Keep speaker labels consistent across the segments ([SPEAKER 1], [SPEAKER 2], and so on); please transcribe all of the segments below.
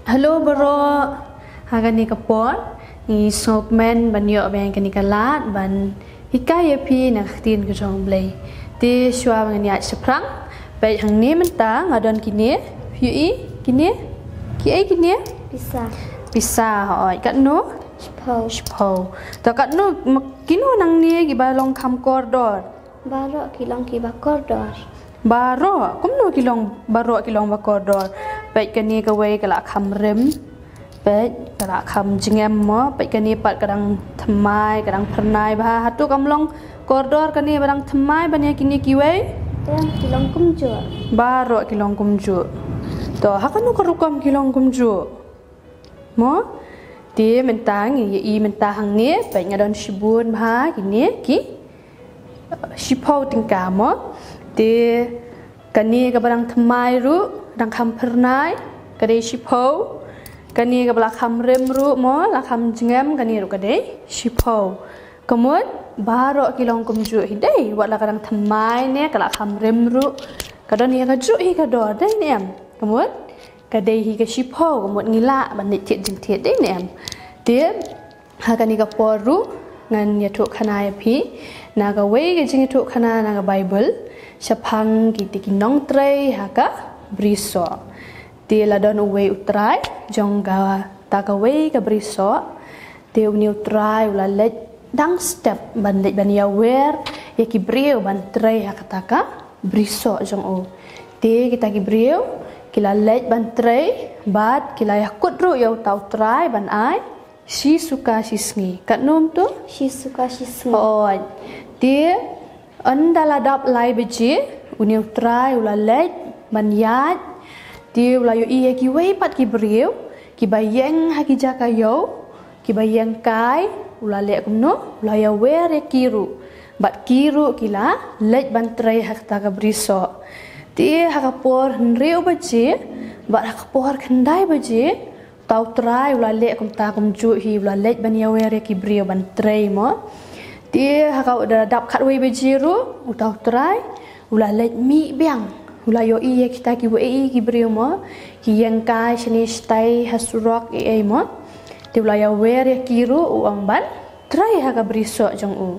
[SPEAKER 1] Halo bro, hagan ni kapon, ni sopman ban yo ban kani kalat ban hikaya pi nak tin ke jong blay. Ti shwa ban ni at seprang, bai hang ni menta ngadon kini, hui kini, kini bisa hoi kat no, shpau. Ta kat no kino nang ni gibalong kam kordor.
[SPEAKER 2] Baro kilong kiba kordor.
[SPEAKER 1] Baro, kumno kilong bakordor. Baik kani kawai kalak kam rem, baik kalak kam jengem mo, baik kani pat kadang temai, kadang pernai bah. Hatu kamlong kordor kani barang temai banyak kini kiwai.
[SPEAKER 2] Tem kilong kumju.
[SPEAKER 1] Baro kilong kumju. To hakanu karukam kilong kumju. Mo, dia mentang i mentang ni, baik ngadon shibun bah kini ki shipau tingkah mo. Dia kani ke barang temai ru dang kam pernai kadai shipau kani ke belakam rem ru mo lakam jengam kani ru kadai shipau kemudian baro kilong kumju hidai wat la kadang temai ne ke lakam rem ru kadon ya kaju hi kador dai ne am kemudian kadai hi ke shipau kemudian ngila bandit tiet jeng tiet dai ne am dia hakani ke poru ngan ya tuk khana ya pi naga wei ke jeng tuk khana naga bible Sapang kita kinong tray haka briso. Dia ladon uwe utrai jongga tagawe ke briso. Dia uni utrai ulalet dang step bandit bania wer ya kibriu ban tray haka taka briso jong o. Dia kita kibriu kila let ban tray bat kila yakut ru ya utau trai ban ai si suka sisngi. Kat nom tu
[SPEAKER 2] Si suka si sngi.
[SPEAKER 1] oh dia anda ladap lai beji, uni utrai ulalet banyat, dia ulayu iya kiwei pat kibriu, kibayeng haki jaka yo, kibayeng kai, ulalet kumno, ulaya wer kiru, bat kiru kila let bantrai hak taka briso, dia hakapor henriu beji, bat hakapor kendai beji, tau trai ulalet kum takum juhi ulalet banya wer kibriu bantrai mo. Dia hakau dah dap kat wei bejiru utau try ulah let mi biang ulah yo iya kita ki wei ki brio mo ki yang kai sini stay hasurok mo dia ulah ya wer ya kiru uang ban try haka briso jong u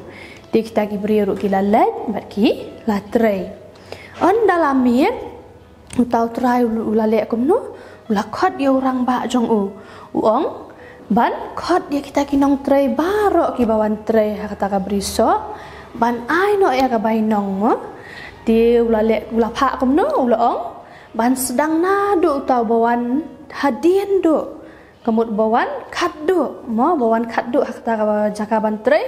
[SPEAKER 1] dia kita ki brio ki la let bat ki la try on dalam mir utau try ulah le kumno ulah khot yo orang ba jong u uang ban khot dia kita kinong tray baro ki bawan tray kata ka briso ban ai no ya ka bainong mo dia ulale ula pha kom no ula ong ban sedang nadu tau bawan hadien do kemut bawan khaddu mo bawan khaddu kata ka jaka ban tray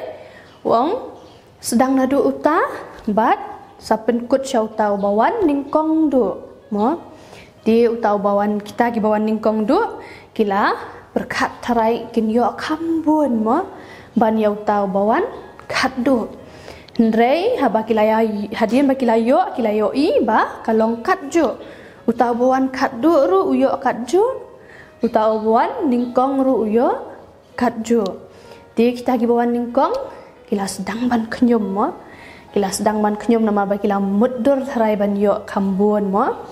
[SPEAKER 1] wong sedang nadu uta bat sapen kut syau tau bawan ningkong do mo dia utau bawan kita ki bawan ningkong do kila berkat tarai kinyo kambun mo ban yau tau bawan khaddu ndrei haba kilaya hadien ba kilayo i ba kalong khadju utau bawan khaddu ru uyo khadju utau bawan ningkong ru uyo khadju di kita gi bawan ningkong kila sedang ban knyum mo kila sedang ban knyum nama ba kila muddur tarai ban yo kambun mo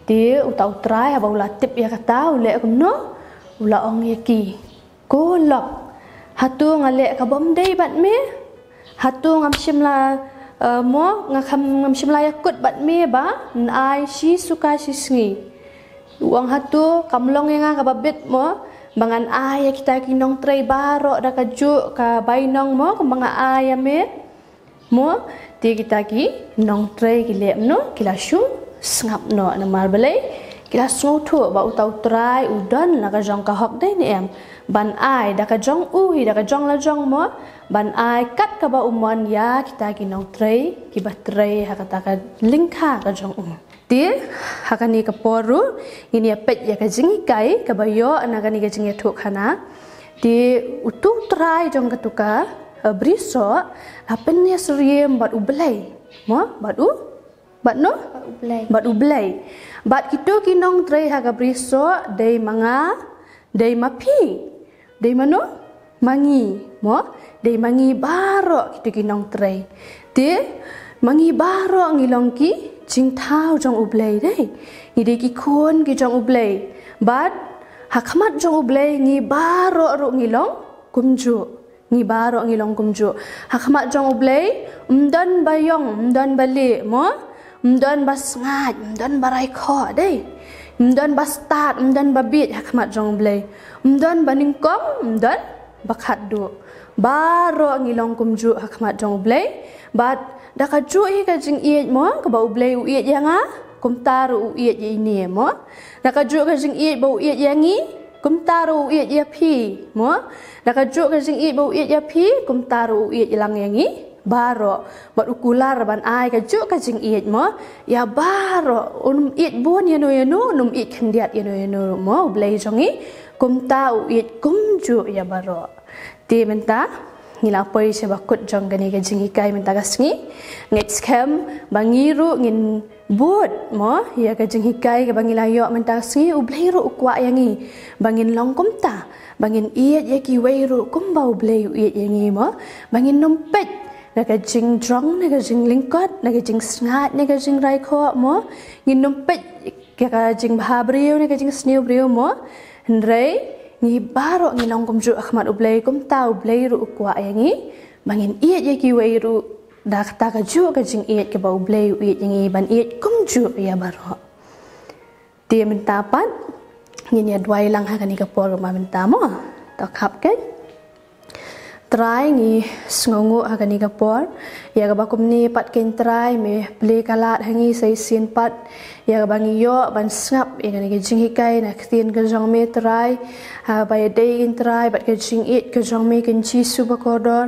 [SPEAKER 1] di utau trai haba ula tip ya kata ule kumno ula ong yaki golok hatu ngalek ka bomdei bat me hatu ngam shimla mo ngam shimla yakut bat me ba nai si suka sisngi uang hatu kamlong yang ka babit mo bangan ay kita kinong tray baro da ka ju ka bainong mo kembang ay me mo ti kita ki nong tray kilem no kila shu sngap no na marbelai kila soto ba utau trai udan la ka jong ka hok dai ni em ban ai da ka jong u hi da ka jong la jong mo ban ai kat ka ba umon ya kita ki nong trai ki ba trai ha kata ka lingkha ka jong dia hakani ka poru ini pet ya ka jingi kai ka ba yo anagani ka jingi thuk khana di utu trai jong ka tuka briso apen ya suriem bat ublai mo bat no bat ublai bat kitu kinong tray haga briso dei manga dei mapi dei mano mangi mo dei mangi baro kitu kinong tray de mangi baro ngilong ki jing thau jong ublai dei ni de ki khon ki jong ublai bat hakmat jong ublei ngi baro ru ngilong kumju ngi baro ngilong kumju hakmat jong ublei umdan bayong umdan bali mo umdan basngat umdan barai kho dei umdan bastat umdan babit hakmat jong ublei umdan baningkom umdan bakhat du baro ngilong kumju hakmat jong ublei bat dakaju hi ka jing iet mo ka ba ublei u iet yanga kumtaru u iet ini mo dakaju ka jing iet ba u iet yangi kumtaru iet ya pi mo dakaju ka jing iet ba u iet ya pi kumtaru iet ilang yangi baro bat ukular ban ai ka ju ka jing iet mo ya baro iet bon yano num iet khandiat yano mo ublei jongi kumta u iet kumju ya baro ti menta ngila poi se bakut jong gani ka jing ikai menta gasngi ngit scam bangiru ngin bud mo ya ka jing hikai ka bangila yo menta gasngi ublei ru ukwa yangi bangin long kumta bangin iet ya ki weiru kumba ublei iet yangi mo bangin numpet na ka jing drong na ka jing lingkot na ka jing sngat na ka jing rai kho mo ngin numpet ka jing bhabriu na ka jing sniu briu mo ndrei ngi baro ngi long kumju akhmat ublei kumta ublei ru ukwa yangi bangin iet ya ki weiru dak ta ka ju ka jing iet ke ba ublei iet yangi ban iet kumju ya baro dia minta pat ngin ya dwai lang ha kani ka por ma minta mo ta khap kan try ngi sngongu ha kani ka por ya ka bakum ni pat ken try me ple kalat hangi sai sin pat ya ka bangi yo ban snap ya kani ka jing hikai na ktin ka jong me try ha ba day ken try bat ka jing iet ka jong me ken chi su ba kodor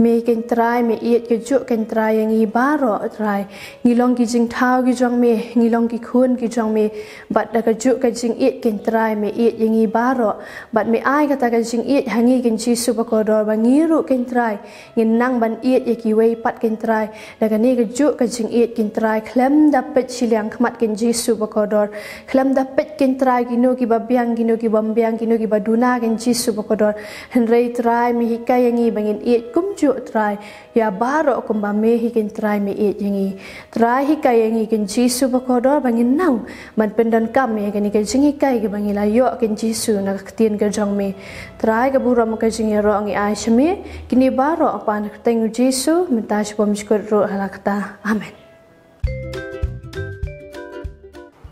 [SPEAKER 1] me ken try me iet ka ju ken try yang i baro try ngi long ki jing thau ki jong me ngi long ki khun ki jong me bat da ka ju ka jing iet ken try me iet yang i baro bat me ai ka ta ka jing iet hangi ken chi su ba kodor ba ngi ru ken try ngin nang ban iet ya ki wei pat ken try da ka ni ka ju ka jing iet ken try klem da pet chiliang khmat ken ji su ba kodor klem da pet ken try gino ki babiang gino ki bambiang gino ki baduna ken ji su ba kodor henrei try me hikai yang i bangin iet kum ju try ya baro kumba me hi ken try me iet yang i try hikai yang i ken ji su ba kodor bangin nang man pendan kam me ken ke jing hikai ke bangila yo ken ji su na ktien ke jong me try ka bura ma ka jing ro ngi ai shme kini baro apa nak tengu Yesu minta syukur syukur ro halakta amen.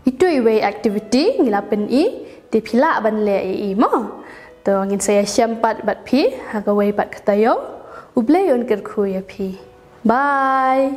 [SPEAKER 1] Itu iwe activity ngilapen i di pila ban le i mo to ngin saya syampat bat pi ha ka wei pat katayo ublei on ker khu ya pi bye.